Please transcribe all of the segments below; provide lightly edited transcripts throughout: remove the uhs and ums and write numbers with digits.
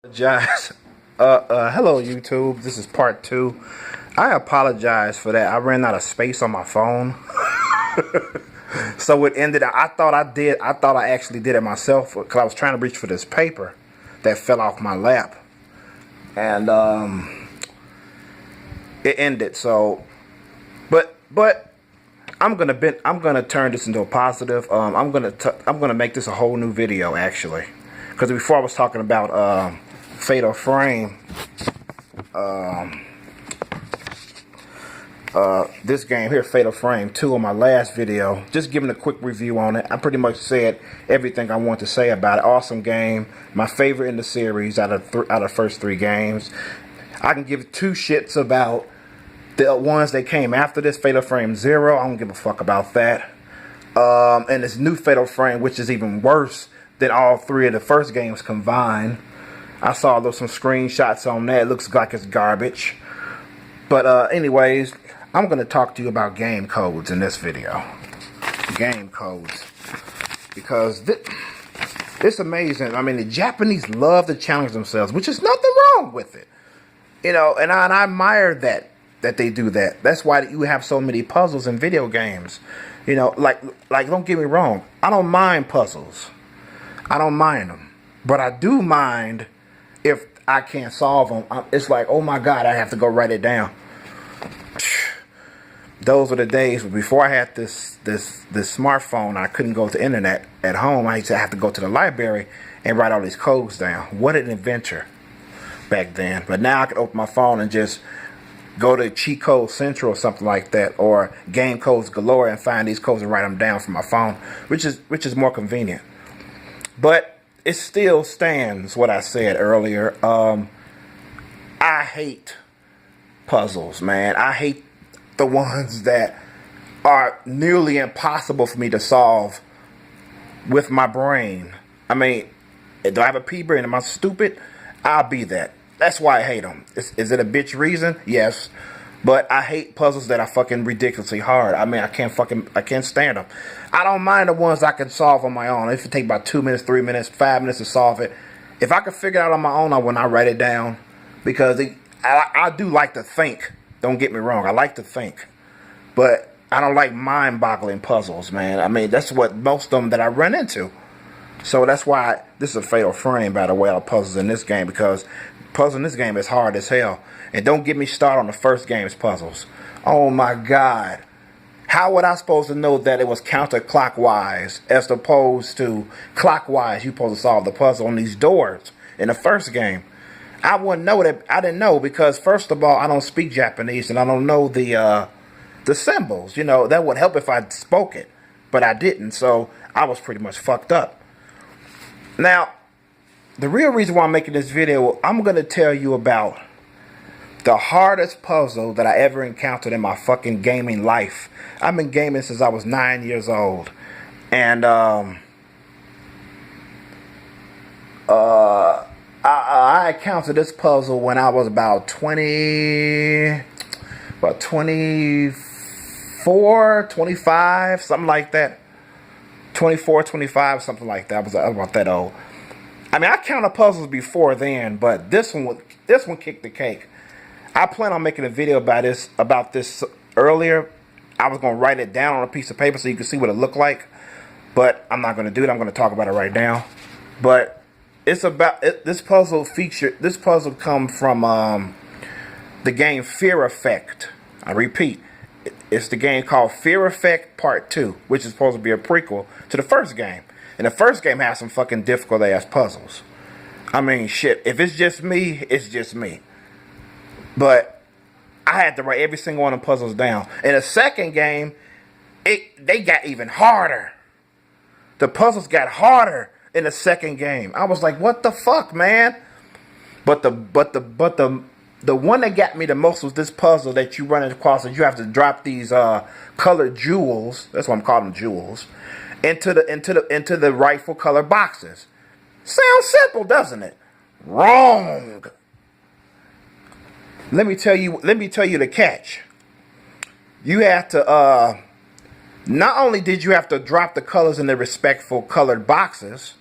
Apologize. Hello YouTube. This is part 2. I apologize for that. I ran out of space on my phone. So it ended. I thought I actually did it myself because I was trying to reach for this paper that fell off my lap, and it ended. So, but I'm gonna turn this into a positive. I'm gonna make this a whole new video actually, because before I was talking about Fatal Frame. This game here, Fatal Frame 2, on my last video, just giving a quick review on it. I pretty much said everything I want to say about it. Awesome game, my favorite in the series out of the first 3 games. I can give 2 shits about the ones that came after this, Fatal Frame 0. I don't give a fuck about that. And this new Fatal Frame, which is even worse than all 3 of the first games combined. I saw some screenshots on that. It looks like it's garbage. But anyways, I'm going to talk to you about game codes in this video. Game codes. Because it's amazing. I mean, the Japanese love to challenge themselves, which is nothing wrong with it. You know, and I admire that they do that. That's why you have so many puzzles in video games. You know, like don't get me wrong. I don't mind puzzles. I don't mind them. But I do mind if I can't solve them. It's like, oh my God, I have to go write it down. Those were the days before I had this smartphone. I couldn't go to the internet at home. I used to have to go to the library and write all these codes down. What an adventure back then. But now I can open my phone and just go to Cheat Code Central or something like that, or Game Codes Galore, and find these codes and write them down from my phone, which is more convenient. But it still stands what I said earlier. I hate puzzles, man. I hate the ones that are nearly impossible for me to solve with my brain. I mean, do I have a pea brain? Am I stupid? I'll be that. That's why I hate them. Is it a bitch reason? Yes. But I hate puzzles that are fucking ridiculously hard. I mean, I can't stand them. I don't mind the ones I can solve on my own. If it take about 2 minutes, 3 minutes, 5 minutes to solve it. If I can figure it out on my own, I will not write it down. Because I do like to think. Don't get me wrong. I like to think. But I don't like mind-boggling puzzles, man. I mean, that's what most of them that I run into. So that's why this is a Fatal Frame, by the way, of puzzles in this game. Because puzzle in this game is hard as hell. And don't get me started on the first game's puzzles. Oh my God. How would I supposed to know that it was counterclockwise as opposed to clockwise? You're supposed to solve the puzzle on these doors in the first game. I wouldn't know that. I didn't know because, first of all, I don't speak Japanese and I don't know the symbols. You know, that would help if I spoke it, but I didn't. So I was pretty much fucked up. Now, the real reason why I'm making this video, I'm going to tell you about the hardest puzzle that I ever encountered in my fucking gaming life. I've been gaming since I was 9 years old. And I encountered this puzzle when I was about 24, 25, something like that. 24, 25, something like that. I was about that old. I mean, I counted puzzles before then, but this one kicked the cake. I plan on making a video about this earlier. I was going to write it down on a piece of paper so you can see what it looked like, but I'm not going to do it. I'm going to talk about it right now. But it's about this puzzle come from the game Fear Effect. I repeat, it's the game called Fear Effect Part 2, which is supposed to be a prequel to the first game. And the first game has some fucking difficult ass puzzles. I mean, shit, if it's just me, it's just me. But I had to write every single one of the puzzles down. In the second game, they got even harder. The puzzles got harder in the second game. I was like, what the fuck, man? But the one that got me the most was this puzzle that you run across, and you have to drop these colored jewels. That's what I'm calling them, jewels. Into the rightful color boxes. Sounds simple, doesn't it? Wrong. Let me tell you the catch. You have to not only did you have to drop the colors in the respectful colored boxes,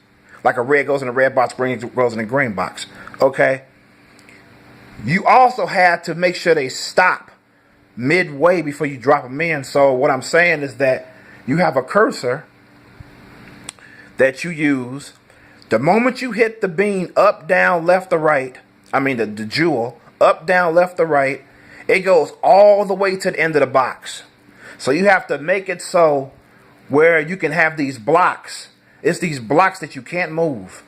Like a red goes in a red box, green goes in a green box. Okay? You also had to make sure they stop midway before you drop them in. So what I'm saying is that you have a cursor that you use. The moment you hit the bean up, down, left, or right, I mean the jewel, up, down, left, or right, it goes all the way to the end of the box. So you have to make it so where you can have these blocks. It's these blocks that you can't move.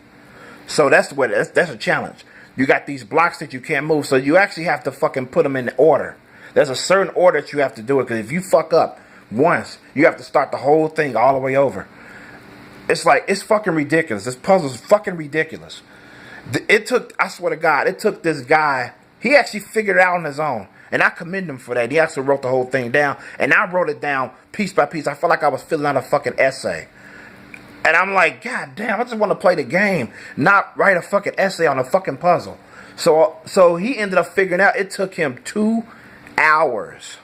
So that's a challenge. You got these blocks that you can't move. So you actually have to fucking put them in order. There's a certain order that you have to do it. Because if you fuck up once, you have to start the whole thing all the way over. It's like, it's fucking ridiculous. This puzzle's fucking ridiculous. It took, I swear to God, it took this guy. He actually figured it out on his own. And I commend him for that. He actually wrote the whole thing down. And I wrote it down piece by piece. I felt like I was filling out a fucking essay. And I'm like, God damn, I just want to play the game, not write a fucking essay on a fucking puzzle. So he ended up figuring out, it took him 2 hours.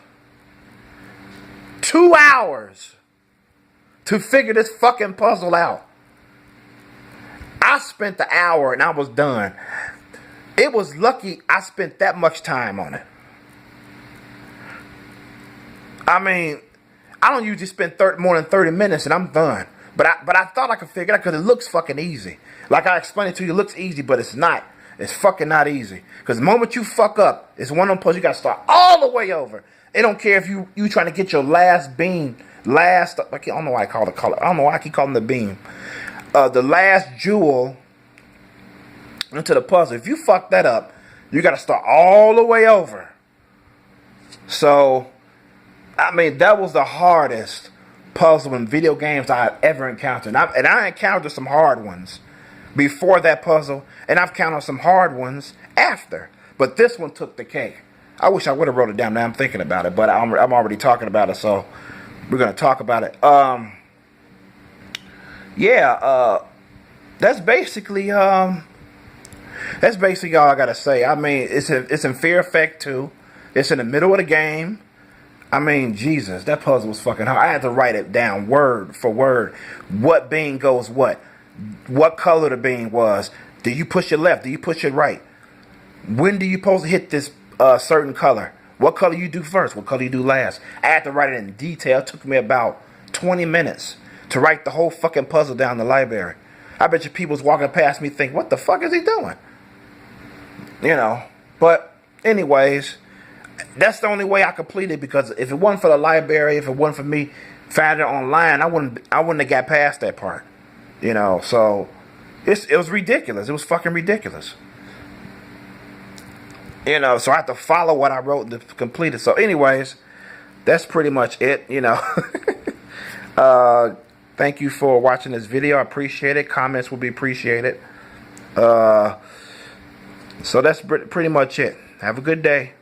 2 hours to figure this fucking puzzle out. I spent the hour and I was done. It was lucky I spent that much time on it. I mean, I don't usually spend more than 30 minutes and I'm done. But I thought I could figure it out because it looks fucking easy. Like I explained it to you, it looks easy, but it's not. It's fucking not easy. Because the moment you fuck up, it's one of them puzzles you got to start all the way over. It don't care if you trying to get your last beam, I don't know why I call it color. I don't know why I keep calling the beam. The last jewel into the puzzle. If you fuck that up, you got to start all the way over. So, I mean, that was the hardest puzzle in video games I've ever encountered. And I encountered some hard ones before that puzzle, and I've encountered some hard ones after. But this one took the cake. I wish I would have wrote it down. Now I'm thinking about it, but I'm already talking about it, so we're gonna talk about it. That's basically all I gotta say. I mean, it's in Fear Effect 2. It's in the middle of the game. I mean, Jesus, that puzzle was fucking hard. I had to write it down word for word. What bean goes what? What color the bean was? Do you push it left? Do you push it right? When do you supposed to hit this certain color? What color you do first? What color you do last? I had to write it in detail. It took me about 20 minutes to write the whole fucking puzzle down in the library. I bet you people's walking past me think, what the fuck is he doing? You know. But anyways, that's the only way I completed, because if it wasn't for the library, if it wasn't for me finding it online, I wouldn't have got past that part. You know, so it was ridiculous. It was fucking ridiculous. You know, so I have to follow what I wrote to complete it. So anyways, that's pretty much it, you know. Thank you for watching this video. I appreciate it. Comments will be appreciated. So that's pretty much it. Have a good day.